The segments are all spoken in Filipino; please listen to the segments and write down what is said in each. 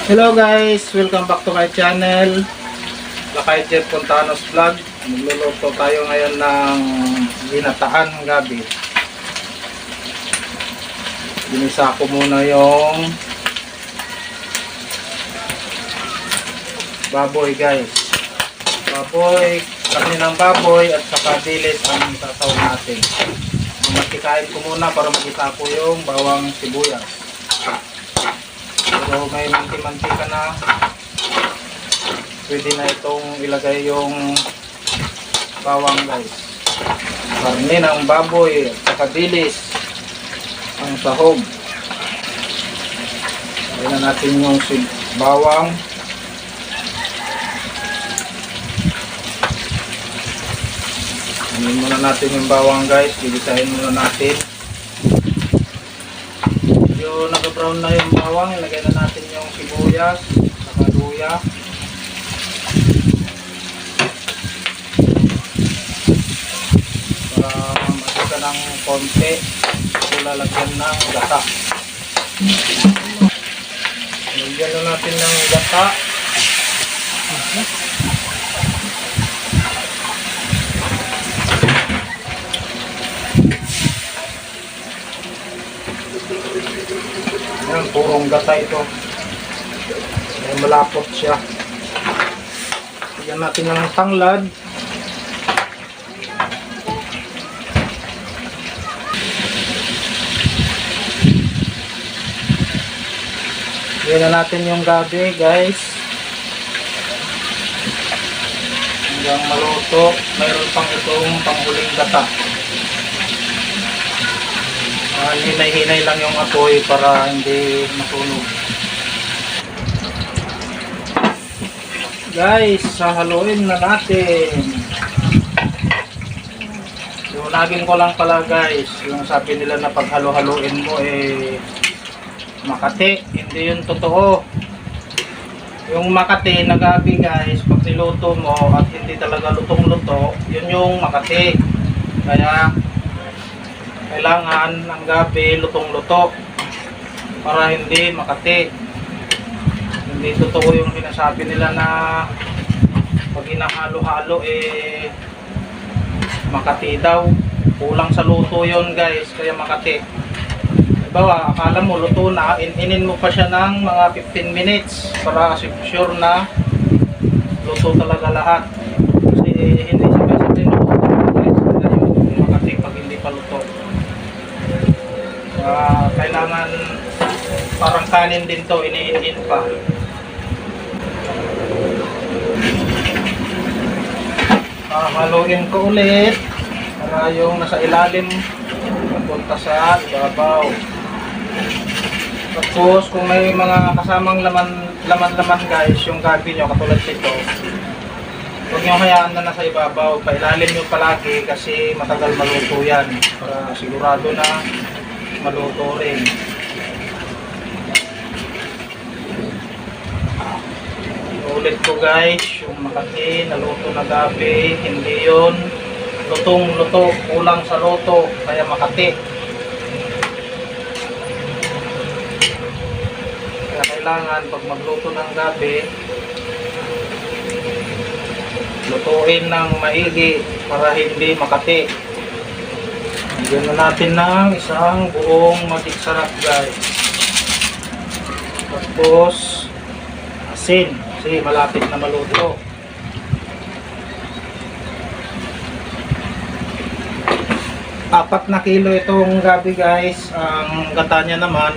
Hello guys! Welcome back to my channel, Lakay Jeff Pontanos Vlog. Magluluto tayo ngayon ng ginataan gabi. Ginisa ko muna yung baboy guys. Karne ng baboy at saka dilis ang sasaw natin. Matikain ko muna para makita ko yung bawang sibuyas. So may manti-mantika na, pwede na itong ilagay yung bawang guys. Karne ng baboy at saka dilis ang sahog. Lagyan na natin yung bawang. Anin muna natin yung bawang guys, gigisahin muna natin. Medyo nag-brown na yung bawang, ilagay na natin yung sibuyas, saka luya. Para magkita ng konti, ito lalagyan ng gata. Lagyan na natin ng gata. Ayan, purong gata ito. Ayan, malapot siya. Lagyan natin ng tanglad. Lagyan na natin yung gabi guys. Hanggang maluto. Mayroon pang itong panghuling gata. Hinay-hinay lang yung apoy para hindi masunog. Guys, sahaluin na natin. Lunagin ko lang pala guys, yung sabi nila na paghalo-haluin mo makati, hindi yun totoo. Yung makati na gabi guys, pag niluto mo at hindi talaga lutong-luto, yun yung makati. Kaya kailangan ang gabi lutong-luto para hindi makati. Hindi totoo yung sinasabi nila na pag hinahalo-halo makati daw. Kulang sa luto yon guys, kaya makati. Diba, akala mo luto na, inin mo pa siya ng mga 15 minutes para sure na luto talaga lahat. Kasi hindi sabay-sabay luto guys, yung makati pag hindi pa luto. Kailangan parang kanin din to, iniin pa. Haluin ko ulit para yung nasa ilalim mapunta sa ibabaw. Tapos kung may mga kasamang laman guys, yung gabi nyo katulad nito, huwag nyo hayaan na nasa ibabaw, pailalim nyo palagi kasi matagal maluto yan para sigurado na maluto rin. Ulit ko guys, yung makati naluto na gabi, hindi yun lutong-luto, kulang sa luto, kaya makati. Kaya kailangan pag magluto ng gabi, lutuin ng maigi para hindi makati. Bigyan na natin ng isang buong magic sarap guys. Tapos asin, kasi malapit na maluto. 4 na kilo itong gabi guys. Ang gata niya naman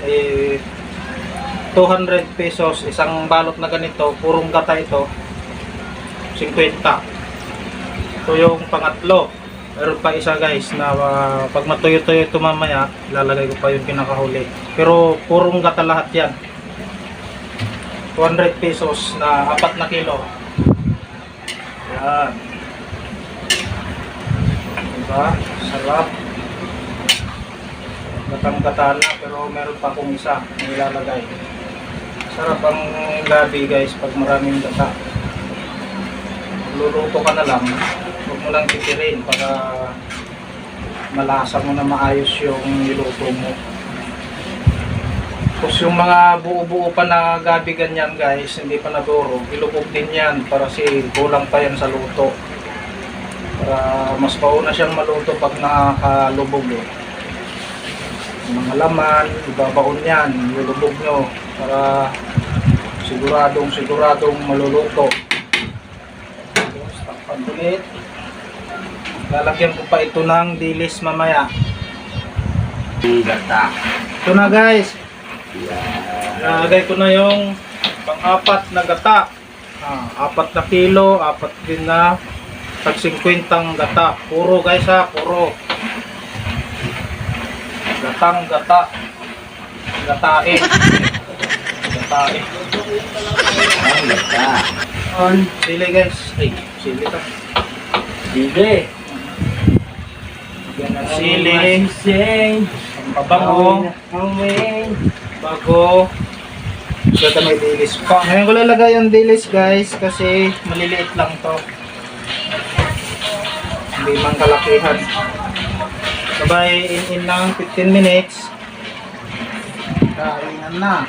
200 pesos. Isang balot na ganito, purong gata ito 50. Ito yung pangatlo. Meron pa isa guys na pag matuyo-tuyo ito mamaya, ilalagay ko pa yung pinakahuli. Pero purong gata lahat yan. 200 pesos na 4 na kilo. Yan. Diba? Sarap. Gatang-gata na, pero meron pa akong isa na ilalagay. Sarap ang gabi guys pag maraming gata. Luluto ka na lang, huwag mo lang titirin para malasa mo na maayos yung niluto mo. Tapos yung mga buo-buo pa na gabi ganyan guys, hindi pa nadurog, ilubog din yan para kulang pa yan sa luto. Para mas pauna siyang maluto pag nakakalubog eh. Yung mga laman, ibabaon yan, ilubog nyo para siguradong maluluto. Tapos takpan ulit. Lalagyan ko pa ito ng dilis mamaya. Gata. Ito na guys. Nalagay ko na yung pang-apat na gata. 4 na kilo, 4 din na tag 50 gata. Puro guys ha, puro. Gatang gata. Gatae. Gatae. Ang gata. Sili guys. Ay, sili ka. Sige. Yan ang sili. Sing. Ang pabango. Bago. Ito may dilis pa. Ngayon ko lalagay yung dilis guys kasi maliliit lang to. Hindi man kalakihan. Sabay in lang 15 minutes. Kainan na.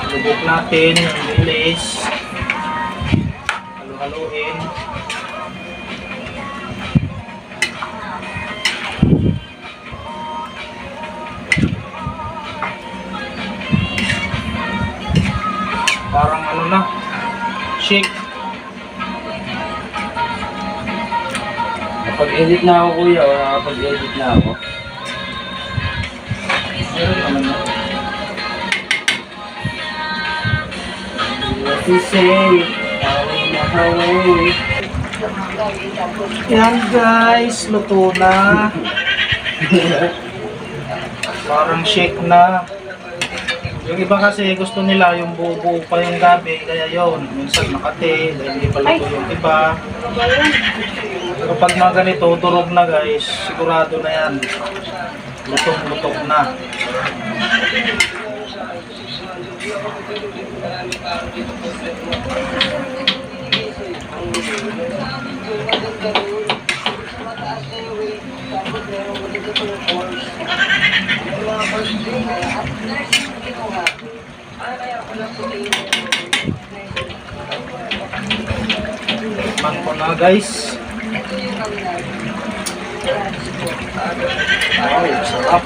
Lubog natin yung dilis. Halu-haluin. Parang ano na, shake. Kapag-edit na ako kuya, o nakapag-edit na ako. Meron naman na. What you say? Haway na haway. Yan guys, luto na. Parang shake na. Yung iba kasi gusto nila yung buo-buo pa yung gabi, kaya yon minsan makati, dahil hindi pa luto yung iba. Pero pag mga ganito, durog na guys, sigurado na yan. Lutong-lutong na. Tikman ko na guys. Ay, sarap.